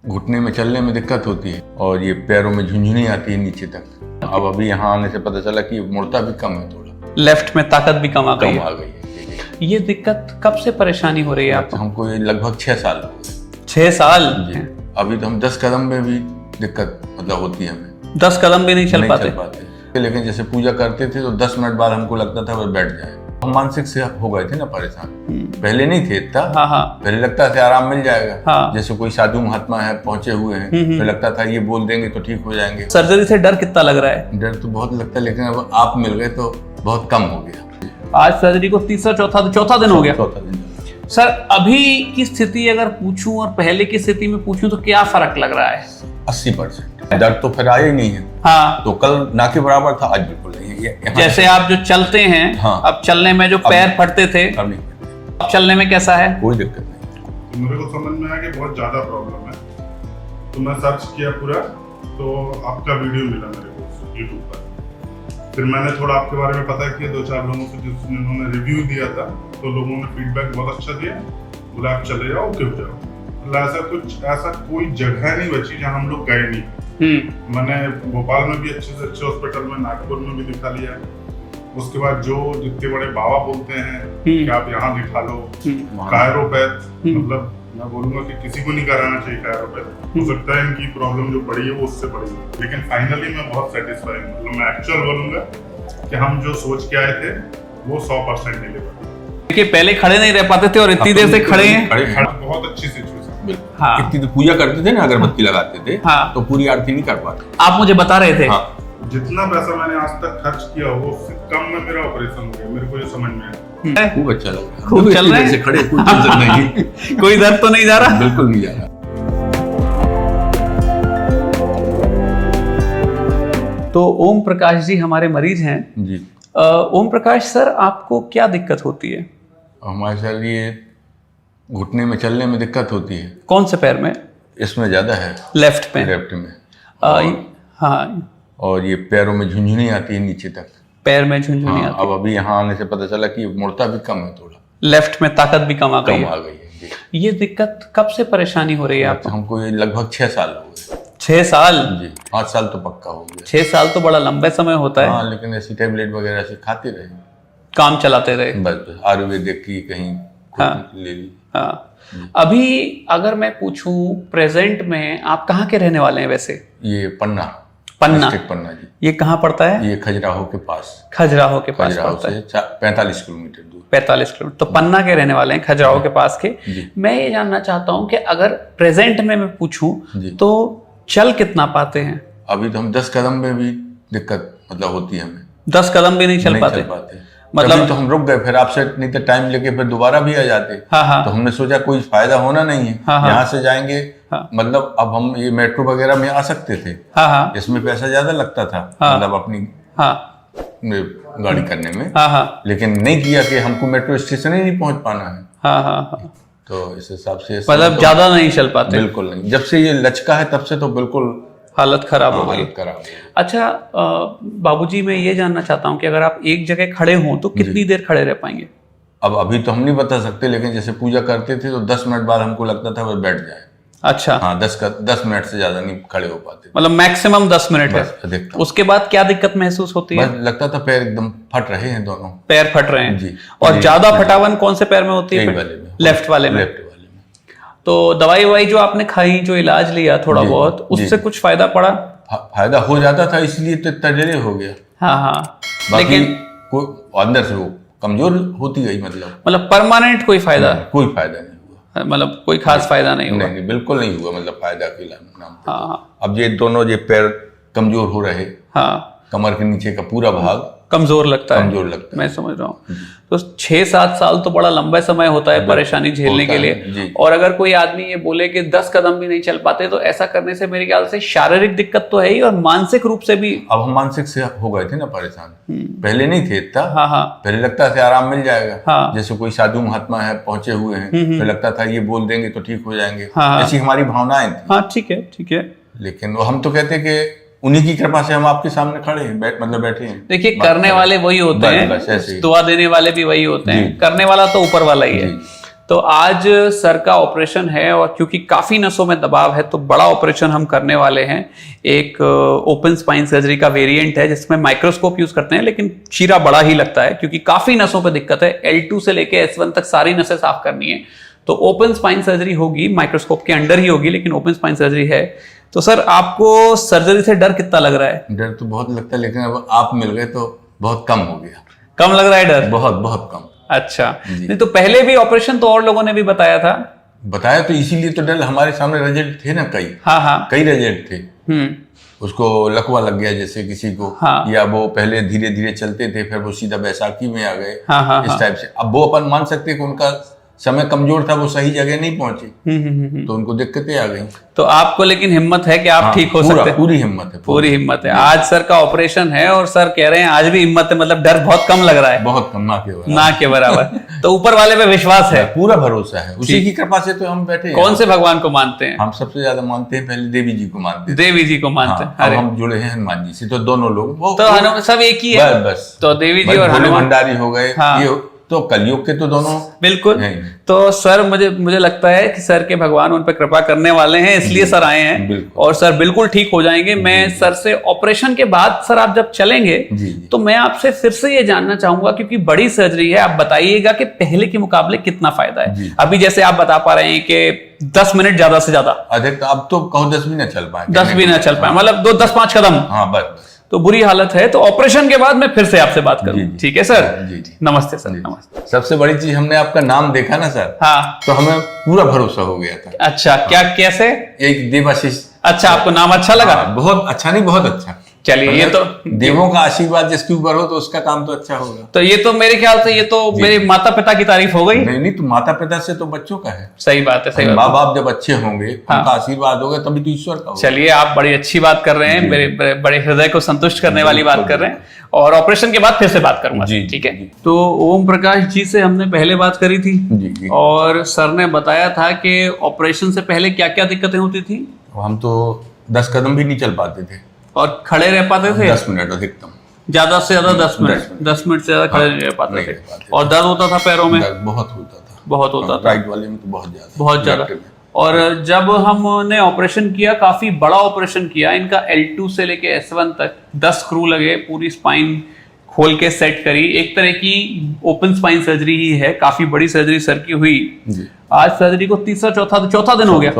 घुटने में चलने में दिक्कत होती है और ये पैरों में झुंझुनी आती है नीचे तक। अब अभी यहाँ आने से पता चला कि मुड़ता भी कम है, थोड़ा लेफ्ट में ताकत भी कम आ गई है। ये दिक्कत कब से परेशानी हो रही है आपको? हमको ये लगभग 6 साल हो गए। 6 साल? अभी तो हम 10 कदम में भी दिक्कत मतलब होती है हमें। 10 कदम भी नहीं चल पाते। लेकिन जैसे पूजा करते थे तो 10 मिनट बाद हमको लगता था वो बैठ जाए। हम मानसिक से हो गए थे ना परेशान, पहले नहीं थे इतना। पहले लगता था आराम मिल जाएगा। जैसे कोई साधु महात्मा है पहुंचे हुए हैं तो लगता था ये बोल देंगे तो ठीक हो जाएंगे। सर्जरी से डर कितना लग रहा है? डर तो बहुत लगता है, लेकिन अब आप मिल गए तो बहुत कम हो गया। आज सर्जरी को तीसरा चौथा दिन हो गया। चौथा दिन। सर अभी की स्थिति अगर पूछूं और पहले की स्थिति में पूछूं तो क्या फर्क लग रहा है? 80%। दर्द तो फिर आया ही नहीं है। हाँ, तो कल ना के बराबर था, आज बिल्कुल नहीं है। जैसे आप जो चलते हैं, हाँ, अब चलने में जो पैर फटते थे, अब नहीं, अब चलने में कैसा है? कोई दिक्कत नहीं। तो मेरे को समझ में आया कि बहुत ज्यादा प्रॉब्लम है, तो मैं सर्च किया पूरा, तो आपका वीडियो मिला मेरे को यूट्यूब पर। फिर मैंने थोड़ा आपके बारे में पता किया 2-4 लोगों से जिन्होंने रिव्यू दिया था, तो लोगों ने फीडबैक बहुत अच्छा दिया, बोला आप चले जाओ, ओके हो जाओ। ऐसा कोई जगह नहीं बची जहाँ हम लोग गए नहीं। मैंने भोपाल में भी अच्छे से अच्छे हॉस्पिटल में, नागपुर में भी दिखा लिया है। उसके बाद जो जितने बड़े बाबा बोलते हैं कि आप यहाँ दिखा लो, कायरोपैथ, मतलब मैं बोलूंगा कि किसी को नहीं कराना चाहिए कायरोपैथ। हो सकता है इनकी प्रॉब्लम जो बड़ी है वो उससे बड़ी है, लेकिन फाइनली मैं बहुत सेटिस्फाइड हूँ। मतलब मैं एक्चुअल बोलूंगा कि हम जो सोच के आए थे वो 100% डिलीवर। देखिए पहले खड़े नहीं रह पाते थे और इतनी देर से खड़े हैं। बहुत अच्छी सिचुएशन। हाँ। इतनी तो पूजा करते थे ना, अगरबत्ती लगाते थे। हाँ। तो पूरी आरती नहीं कर पाते। आप मुझे बता रहे थे। हाँ। जितना पैसा मैंने आज तक खर्च किया वो उससे कम में मेरा ऑपरेशन हो गया। मेरे को ये समझ में आया। खूब अच्छा लगा। खूब चल रहे हैं। खड़े, कोई टेंशन नहीं। कोई दर्द तो नहीं जा रहा? बिल्कुल नहीं जा रहा। तो ओम प्रकाश जी हमारे मरीज हैं जी। ओम प्रकाश सर, आपको क्या दिक्कत होती है? हमारे साथ ये घुटने में चलने में दिक्कत होती है। कौन से पैर में? इसमें ज्यादा है, लेफ्ट में। लेफ्ट में। हाँ। और ये पैरों में झुंझुनी आती है नीचे तक। पैर में झुंझुनी आती है। अब अभी यहाँ आने से पता चला कि मुड़ता भी कम है, थोड़ा लेफ्ट में ताकत भी कम आ गई है। जी। ये दिक्कत कब से परेशानी हो रही है आपको? हमको ये लगभग 6 साल हो गए। 6 साल? जी, 5 साल तो पक्का हो गया। 6 साल तो बड़ा लंबा समय होता है। हाँ, लेकिन ऐसी टेबलेट वगैरह से खाते रहे, काम चलाते रहे। बस आयुर्वेदिक की कहीं ले ली। हाँ। अभी अगर मैं पूछूं प्रेजेंट में आप कहाँ के रहने वाले हैं वैसे? ये पन्ना पन्ना जी। ये कहाँ पड़ता है? ये खजुराहो के पास। खजुराहो के पास पड़ता है। 45 किलोमीटर दूर। 45 किलोमीटर। तो पन्ना के रहने वाले हैं, खजुराहो के पास के। मैं ये जानना चाहता हूँ कि अगर प्रेजेंट में मैं पूछूं तो चल कितना पाते हैं? अभी तो हम 10 कदम में भी दिक्कत मतलब होती है हमें। 10 कदम भी नहीं चल पाते? मतलब तो हम रुक गए, फिर आपसे नहीं तो टाइम लेके फिर दोबारा भी आ जाते। तो हमने सोचा कोई फायदा होना नहीं है। यहाँ से जाएंगे, मतलब अब हम ये मेट्रो वगैरह में आ सकते थे। इसमें पैसा ज्यादा लगता था, मतलब अपनी गाड़ी करने में। लेकिन नहीं किया कि हमको मेट्रो स्टेशन ही नहीं पहुंच पाना है। तो इस हिसाब से मतलब ज्यादा नहीं चल पाते? बिल्कुल नहीं। जब से ये लचका है तब से तो बिल्कुल हालत खराब हो गई। अच्छा बाबूजी, मैं ये जानना चाहता हूँ कि अगर आप एक जगह खड़े हों तो कितनी देर खड़े रह पाएंगे? अब अभी तो हम नहीं बता सकते, लेकिन जैसे पूजा करते थे तो 10 मिनट बाद हमको लगता था वो बैठ जाए। अच्छा। हाँ, 10 मिनट से ज्यादा नहीं खड़े हो पाते। मतलब मैक्सिमम 10 मिनट है। अधिकतम। उसके बाद क्या दिक्कत महसूस होती है? बस लगता था पैर एकदम फट रहे हैं, दोनों पैर फट रहे हैं जी। और ज्यादा फटावन कौन से पैर में होती है? लेफ्ट वाले में। तो दवाई ववाई जो आपने खाई, जो इलाज लिया थोड़ा बहुत, उससे कुछ फायदा पड़ा? फायदा हो जाता था, इसलिए तो इतना देर हो गया। हाँ। लेकिन कोई अंदर से वो कमजोर होती गई। मतलब परमानेंट कोई फायदा नहीं हुआ। मतलब कोई खास फायदा नहीं हुआ? नहीं, बिल्कुल नहीं हुआ। मतलब फायदा के नाम पे। अब ये दोनों ये पैर कमजोर हो रहे। कमर के नीचे का पूरा भाग कमजोर लगता है। मैं समझ रहा हूँ। तो 6-7 साल तो बड़ा लंबा समय होता है परेशानी झेलने के लिए। और अगर कोई आदमी ये बोले कि 10 कदम भी नहीं चल पाते, तो ऐसा करने से मेरे ख्याल से शारीरिक दिक्कत तो है ही, और मानसिक रूप से भी। अब हम मानसिक से हो गए थे ना परेशान, पहले नहीं थे इतना। पहले लगता था आराम मिल जाएगा। जैसे कोई साधु महात्मा है पहुंचे हुए हैं तो लगता था ये बोल देंगे तो ठीक हो जाएंगे। ऐसी हमारी भावनाएं थी। हाँ, ठीक है। लेकिन हम तो कहते कि उन्हीं की कृपा से हम आपके सामने खड़े हैं, मतलब बैठे हैं। देखिए, करने वाले वही होते हैं, दुआ देने वाले भी वही होते हैं। करने वाला तो ऊपर वाला ही है। तो आज सर का ऑपरेशन है और क्योंकि काफी नसों में दबाव है तो बड़ा ऑपरेशन हम करने वाले हैं। एक ओपन स्पाइन सर्जरी का वेरिएंट है जिसमें माइक्रोस्कोप यूज करते हैं, लेकिन चीरा बड़ा ही लगता है क्योंकि काफी नसों पे दिक्कत है। L2 से लेके S1 तक सारी नसें साफ करनी है, तो ओपन स्पाइन सर्जरी होगी, माइक्रोस्कोप के अंडर ही होगी, लेकिन ओपन स्पाइन सर्जरी है। तो सर आपको सर्जरी से डर कितना लग रहा है? डर तो बहुत लगता है, लेकिन अब आप मिल गए तो बहुत कम हो गया। कम लग रहा है डर? बहुत बहुत कम। अच्छा, नहीं तो पहले भी ऑपरेशन तो और लोगों ने भी बताया था। बताया तो इसीलिए तो डर, हमारे सामने रिजल्ट थे ना कई। हाँ कई रिजल्ट थे। उसको लकवा लग गया जैसे किसी को, या वो पहले धीरे धीरे चलते थे फिर वो सीधा बैसाखी में आ गए। इस टाइप से। अब वो अपन मान सकते हैं कि उनका समय कमजोर था, वो सही जगह नहीं पहुंचे, तो उनको दिक्कतें आ गई। तो आपको लेकिन हिम्मत है कि आप ठीक हो सकते हैं? पूरी हिम्मत है। पूरी हिम्मत है। आज सर का ऑपरेशन है और सर कह रहे हैं आज भी हिम्मत है, मतलब डर बहुत कम लग रहा है। बहुत कम, ना के बराबर। तो ऊपर वाले पे विश्वास है? पूरा भरोसा है, उसी की कृपा से तो हम बैठे हैं। कौन से भगवान को मानते हैं? हम सबसे ज्यादा मानते हैं पहले देवी जी को मानते हैं। देवी जी को मानते हैं। अरे हम जुड़े हैं हनुमान जी से, तो दोनों लोग तो सब एक ही है बस। तो देवी जी और हनुमान भंडारी हो गए, ये तो कलयुग के तो दोनों बिल्कुल। तो सर मुझे लगता है कि सर के भगवान उन पर कृपा करने वाले हैं, इसलिए सर आए हैं और सर बिल्कुल ठीक हो जाएंगे। मैं सर से ऑपरेशन के बाद सर आप जब चलेंगे तो मैं आपसे फिर से ये जानना चाहूंगा, क्योंकि बड़ी सर्जरी है, आप बताइएगा कि पहले के मुकाबले कितना फायदा है। अभी जैसे आप बता पा रहे हैं कि 10 मिनट ज्यादा से ज्यादा अधिक, अब तो कहो 10 भी ना चल पाए, 10 भी ना चल पाए, मतलब 10-5 कदम। हाँ बस। तो बुरी हालत है। तो ऑपरेशन के बाद मैं फिर से आपसे बात करूं, ठीक है सर? जी। नमस्ते सर। नमस्ते। सबसे बड़ी चीज, हमने आपका नाम देखा ना सर, हाँ, तो हमें पूरा भरोसा हो गया था। अच्छा, क्या कैसे? एक देवाशीष। अच्छा, आपको नाम अच्छा लगा? बहुत अच्छा, नहीं बहुत अच्छा। चलिए, ये तो देवों का आशीर्वाद जिसके ऊपर हो तो उसका काम तो अच्छा होगा। तो ये तो मेरे ख्याल से ये तो मेरे माता पिता की तारीफ हो गई। नहीं तो माता पिता से तो बच्चों का है। सही बात है, सही बात। माँ बाप जब अच्छे होंगे, उनका आशीर्वाद होगा, तभी तो ईश्वर का होगा। चलिए, आप बड़ी अच्छी बात कर रहे हैं, मेरे बड़े हृदय को संतुष्ट करने वाली बात कर रहे हैं। और ऑपरेशन के बाद फिर से बात करूंगा, ठीक है? तो ओम प्रकाश जी से हमने पहले बात करी थी और सर ने बताया था कि ऑपरेशन से पहले क्या क्या दिक्कतें होती थी। हम तो 10 कदम भी नहीं चल पाते थे और खड़े रह पाते थे 10 मिनट अधिकतम, ज्यादा से ज्यादा 10 मिनट से ज्यादा खड़े नहीं रह पाते थे। और दर्द होता था पैरों में? बहुत होता था। राइट वाले में तो बहुत ज्यादा। और जब हमने ऑपरेशन किया, काफी बड़ा ऑपरेशन किया, इनका L2 से लेके S1 तक 10 स्क्रू लगे, पूरी स्पाइन खोल के सेट करी। एक तरह की ओपन स्पाइन सर्जरी ही है, काफी बड़ी सर्जरी सर की हुई। आज सर्जरी को चौथा दिन हो गया।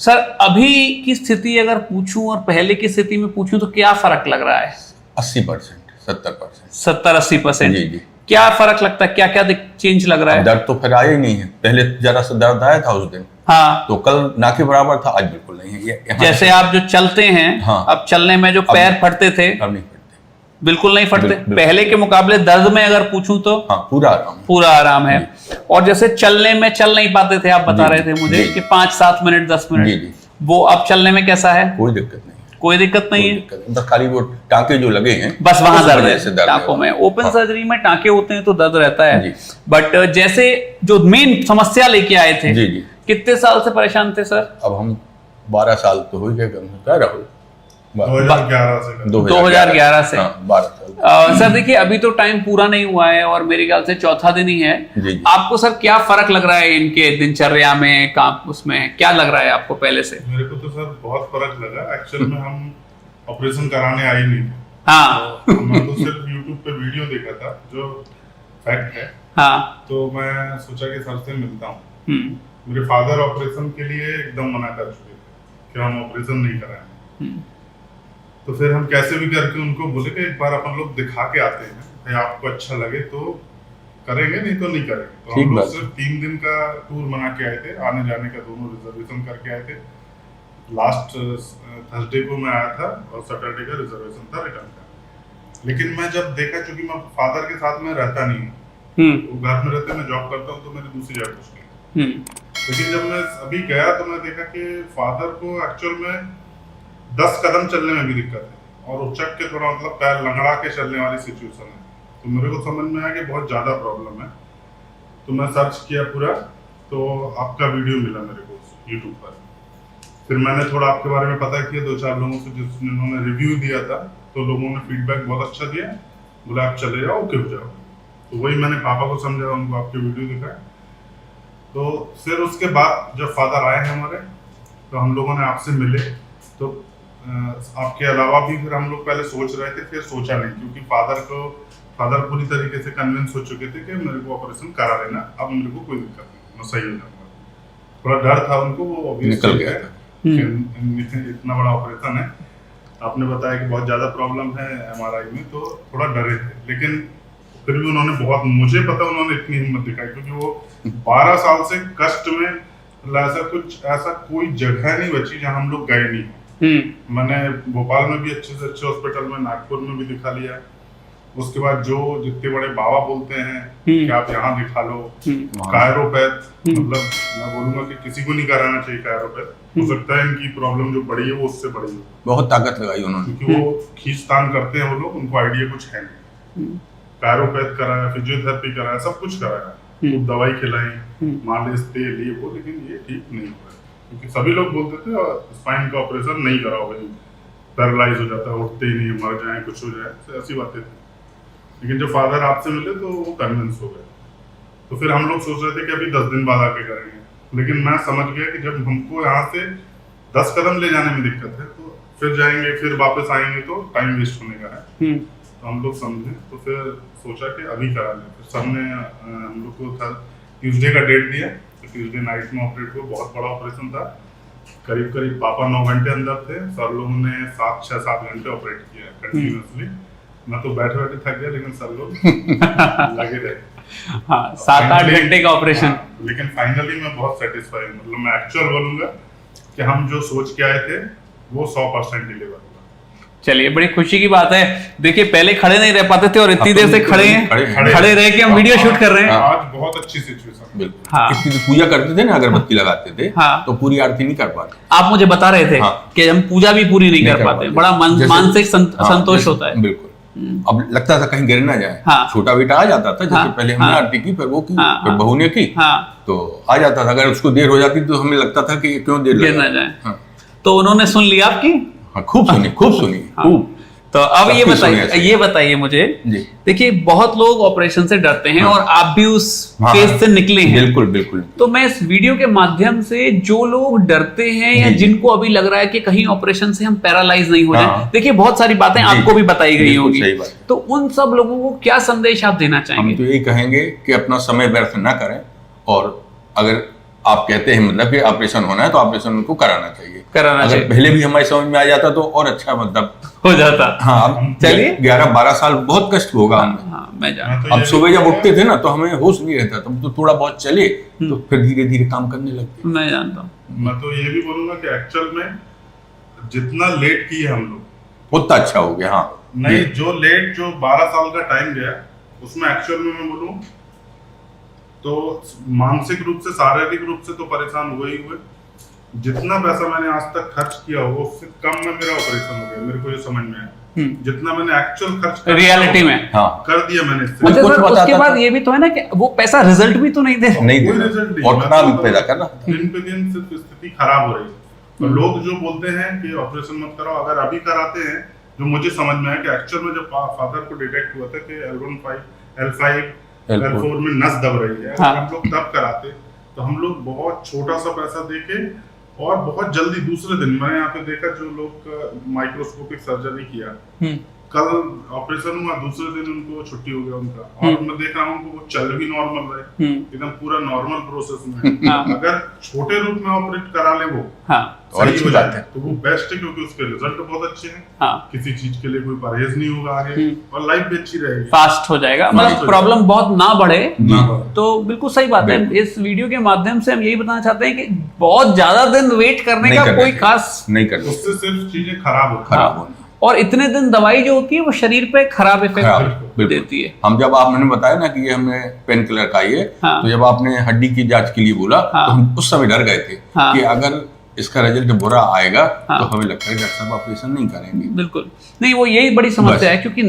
सर अभी की स्थिति अगर पूछूं और पहले की स्थिति में पूछूं तो क्या फर्क लग रहा है? 80%, 70%, 70-80%। जी। क्या फर्क लगता है, क्या क्या चेंज लग रहा है? दर्द तो फिर आया ही नहीं है। पहले जरा सा दर्द आया था उस दिन, हाँ, तो कल ना के बराबर था, आज बिल्कुल नहीं है। जैसे आप जो चलते हैं, अब चलने में जो पैर फटते थे, अब नहीं फटते, बिल्कुल नहीं फटते। पहले के मुकाबले दर्द में अगर पूछूं तो पूरा आराम है। और जैसे चलने में चल नहीं पाते थे, आप बता रहे थे मुझे कि 5-7 मिनट 10 मिनट, वो अब चलने में कैसा है? कोई दिक्कत नहीं, कोई दिक्कत नहीं है। बस खाली वो टांके जो लगे हैं, बस वहां दर्द है टांकों में। ओपन सर्जरी में टांके होते हैं तो दर्द रहता है, बट जैसे जो मेन समस्या लेके आए थे, कितने साल से परेशान थे सर? अब हम 12 साल तो हो गए, 2011 से। 12 साल। सर देखिए, अभी तो टाइम पूरा नहीं हुआ है और मेरे ख्याल से चौथा दिन ही है। आपको सर क्या फर्क लग रहा है इनके दिनचर्या में, काम उसमें क्या लग रहा है आपको पहले से? मेरे को तो सर बहुत फर्क लगा। एक्चुअल में हम ऑपरेशन कराने आए नहीं थे। हाँ, तो मैं तो सिर्फ यूट्यूब पे वीडियो देखा था, जो फैक्ट है। हाँ, तो मैं सोचा कि सर से मिलता हूँ। मेरे फादर ऑपरेशन के लिए एकदम मना कर चुके थे कि हम ऑपरेशन नहीं कराएंगे। तो फिर हम कैसे भी करके उनको बोले कि एक बार अपन लोग दिखा के आते हैं, भाई आपको अच्छा लगे तो करेंगे, नहीं तो नहीं करेंगे। तो हम लोग सिर्फ 3 दिन का टूर बना के आए थे, आने जाने का दोनों रिजर्वेशन करके आए थे। लास्ट थर्सडे को मैं आया था और सैटरडे का रिजर्वेशन था रिटर्न का। लेकिन मैं जब देखा, चूंकि मैं फादर के साथ में रहता नहीं हूँ, वो घर में रहते, मैं जॉब करता हूँ, तो मेरी दूसरी जगह कुछ नहीं। लेकिन जब मैं अभी गया तो मैं देखा कि फादर को एक्चुअल में 10 कदम चलने में भी दिक्कत है और उचक के थोड़ा मतलब पैर लंगड़ा के चलने वाली सिचुएशन है। तो मेरे को समझ में आया कि बहुत ज़्यादा प्रॉब्लम है। तो मैं सर्च किया पूरा, तो आपका वीडियो मिला मेरे को यूट्यूब पर। फिर मैंने थोड़ा आपके बारे में पता किया 2-4 लोगों से जिन्होंने रिव्यू दिया था, तो लोगों ने फीडबैक बहुत अच्छा दिया, बोला आप चले जाओ, ओके हो जाओ। तो वही मैंने पापा को समझाया, उनको आपके वीडियो दिखाया। तो फिर उसके बाद जब फादर आए हैं हमारे, तो हम लोगों ने आपसे मिले, तो आपके अलावा भी फिर हम लोग पहले सोच रहे थे, फिर सोचा नहीं, क्योंकि फादर पूरी तरीके से कन्विंस हो चुके थे कि मेरे को ऑपरेशन करा लेना, अब मेरे को कोई दिक्कत नहीं, मैं सही हो जाऊंगा। थोड़ा डर था उनको, वो निकल गया था इतना बड़ा ऑपरेशन है, आपने बताया कि बहुत ज्यादा प्रॉब्लम है MRI में, तो थोड़ा डरे थे, लेकिन फिर भी उन्होंने बहुत, मुझे पता उन्होंने इतनी हिम्मत दिखाई, क्योंकि वो 12 साल से कष्ट में, ऐसा कोई जगह नहीं बची जहां हम लोग गए नहीं। मैंने भोपाल में भी अच्छे से अच्छे हॉस्पिटल में, नागपुर में भी दिखा लिया, उसके बाद जो जितने बड़े बाबा बोलते हैं कि आप यहाँ दिखा लो, कायरोपैथ, मतलब मैं बोलूंगा कि किसी को नहीं कराना चाहिए कायरोपैथ, हो सकता है इनकी प्रॉब्लम जो बड़ी है वो उससे बड़ी हो, बहुत ताकत लगाई उन्होंने, क्योंकि वो खींचतान करते हैं वो लोग, उनको आइडिया कुछ है नहीं। कायरोपैथ कराया, फिजियोथेरेपी कराया, सब कुछ कराया, तो दवाई खिलाई, मालिश, तेल, ये वो, लेकिन ये ठीक नहीं हुआ, क्योंकि सभी लोग बोलते थे स्पाइन का ऑपरेशन नहीं कराओ भाई, पैरालाइज हो जाता है, उठते ही नहीं, मर जाए, कुछ हो जाए, ऐसी बातें थी। लेकिन जब फादर आपसे मिले तो वो कन्विंस हो गए, तो फिर हम लोग सोच रहे थे कि अभी 10 दिन बाद आके करेंगे, लेकिन मैं समझ गया कि जब हमको यहाँ से 10 कदम ले जाने में दिक्कत है, तो फिर जाएंगे, फिर वापस आएंगे तो टाइम वेस्ट होने का है, तो हम लोग समझे, तो फिर सोचा कि अभी करा लें। फिर सबने हम लोग को था ट्यूसडे का डेट दिया, तो ट्यूसडे नाइट में ऑपरेट हुआ, बहुत बड़ा ऑपरेशन था, करीब पापा 9 घंटे अंदर थे, सर लोगों ने 6-7 घंटे ऑपरेट किया कंटिन्यूसली, मैं तो बैठे बैठे थक गया, लेकिन सर लोग लगे रहे। 7-8 घंटे का ऑपरेशन, लेकिन फाइनली मैं बहुत सेटिस्फाई हूँ, मतलब मैं एक्चुअल बोलूंगा कि हम जो सोच के आए थे वो 100% डिलीवर हुआ। चलिए, बड़ी खुशी की बात है। देखिए, पहले खड़े नहीं रह पाते थे और इतनी देर से खड़े रह के हम वीडियो शूट कर रहे हैं। आज बहुत अच्छी सिचुएशन। बिल्कुल। हाँ। इसकी पूजा करते थे ना, अगरबत्ती लगाते थे, हाँ। तो पूरी आरती नहीं कर पाते। आप मुझे बता रहे थे कि हम पूजा भी पूरी नहीं कर पाते, बड़ा मानसिक संतोष होता है। बिल्कुल। अब लगता था कहीं गिर ना जाए, छोटा बेटा आ जाता था, जैसे पहले हमने आरती की, फिर वो की, फिर बहू ने की, तो आ जाता था, अगर उसको देर हो जाती तो हमें लगता था कि क्यों देर गिर ना जाए। तो उन्होंने सुन लिया आपकी? खूब सुनी खूब। तो अब ये बताइए मुझे, देखिए बहुत लोग ऑपरेशन से डरते हैं, और आप भी उस फेज से निकले हैं। बिल्कुल। तो मैं इस वीडियो के माध्यम से जो लोग डरते हैं या जिनको अभी लग रहा है कि कहीं ऑपरेशन से हम पैरालाइज नहीं हो जाए, देखिए बहुत सारी बातें आपको भी बताई गई होगी, तो उन सब लोगों को क्या संदेश आप देना चाहेंगे? हम तो यही कहेंगे कि अपना समय व्यर्थ ना करें, और अगर आप कहते हैं मतलब कि ऑपरेशन होना है तो ऑपरेशन उनको कराना चाहिए। अगर पहले भी हमारे समझ में आ जाता तो और अच्छा मतलब हो जाता। हाँ, चलिए 11-12 साल बहुत कष्ट होगा हमें। मैं जानता। अब सुबह जब उठते थे ना तो हमें होश नहीं रहता, तब तो थोड़ा बहुत चले तो फिर धीरे धीरे काम करने लगते। मैं जानता हूँ। मैं तो ये भी बोलूंगा कि एक्चुअल में जितना लेट किए हम लोग उतना अच्छा हो गया। हाँ नहीं, जो 12 साल का टाइम गया उसमें एक्चुअल में मैं बोलूं तो मानसिक रूप से, शारीरिक रूप से तो परेशान हुए ही हुए। जितना पैसा मैंने आज तक खर्च किया होगा उससे कम में मेरा ऑपरेशन हो गया, मेरे को ये समझ में आया। जितना मैंने एक्चुअल खर्च रियलिटी में कर दिया मैंने इससे। अच्छा सर, उसके बाद ये भी तो है ना कि वो पैसा रिजल्ट भी तो नहीं दे रहा, कोई रिजल्ट नहीं, और खराब पैदा कर रहा, दिन पे दिन सिर्फ स्थिति खराब हो रही है। तो लोग जो बोलते हैं कि ऑपरेशन मत कराओ, अगर अभी कराते हैं, जो मुझे समझ में आया कि एक्चुअल में जब फादर को डिटेक्ट हुआ था कि L1, L4 में नस दब रही है, अगर हम लोग तब कराते तो हम लोग बहुत छोटा सा पैसा देके और बहुत जल्दी दूसरे दिन, मैंने यहाँ पे देखा जो लोग माइक्रोस्कोपिक सर्जरी किया, कल ऑपरेशन हुआ, दूसरे दिन उनको छुट्टी हो गया उनका, और मैं देख रहा हूँ वो चल भी नॉर्मल रहे, एकदम पूरा नॉर्मल प्रोसेस में। अगर छोटे रूप में ऑपरेट करा ले वो और अच्छी बात है, तो वो बेस्ट है, क्योंकि उसके रिजल्ट बहुत अच्छे हैं। किसी चीज के लिए कोई परहेज नहीं होगा आगे, और लाइफ भी अच्छी रहेगी, फास्ट हो जाएगा, मतलब प्रॉब्लम बहुत ना बढ़े। तो बिल्कुल सही बात है। इस वीडियो के माध्यम से हम यही बताना चाहते हैं कि बहुत ज्यादा दिन वेट करने का कोई खास नहीं करना, उससे सिर्फ चीजें खराब होना, और इतने दिन दवाई जो होती है वो शरीर पे खराब इफेक्ट देती है। हम जब आपने बताया ना कि ये हमें पेन किलर खाइए, तो जब आपने हड्डी की जांच के लिए बोला तो हम उस समय डर गए थे कि अगर इसका रिजल्ट बुरा आएगा तो हमें लगता है डॉक्टर साहब ऑपरेशन नहीं करेंगे। बिल्कुल नहीं, वो यही बड़ी समस्या है, क्योंकि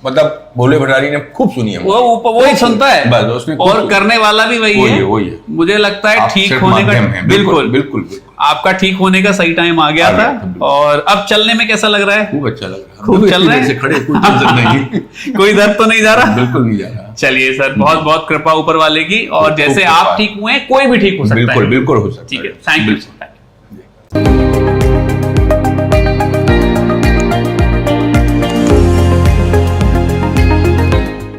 मतलब भोले भंडारी ने खूब सुनी है, वो ही सुनता है बस, उसने और करने वाला भी वही है। मुझे लगता है ठीक होने का बिल्कुल बिल्कुल आपका ठीक होने का सही टाइम आ गया था। और अब चलने में कैसा लग रहा है? खूब अच्छा लग रहा है, खूब चल रहा है, खड़े कोई टेंशन नहीं कोई दर्द तो नहीं जा रहा? बिल्कुल नहीं जा रहा। चलिए सर, बहुत बहुत कृपा ऊपर वाले की, और जैसे आप ठीक हुए कोई भी ठीक हो सकता है। बिल्कुल बिल्कुल हो सकता है। ठीक है, थैंक यू।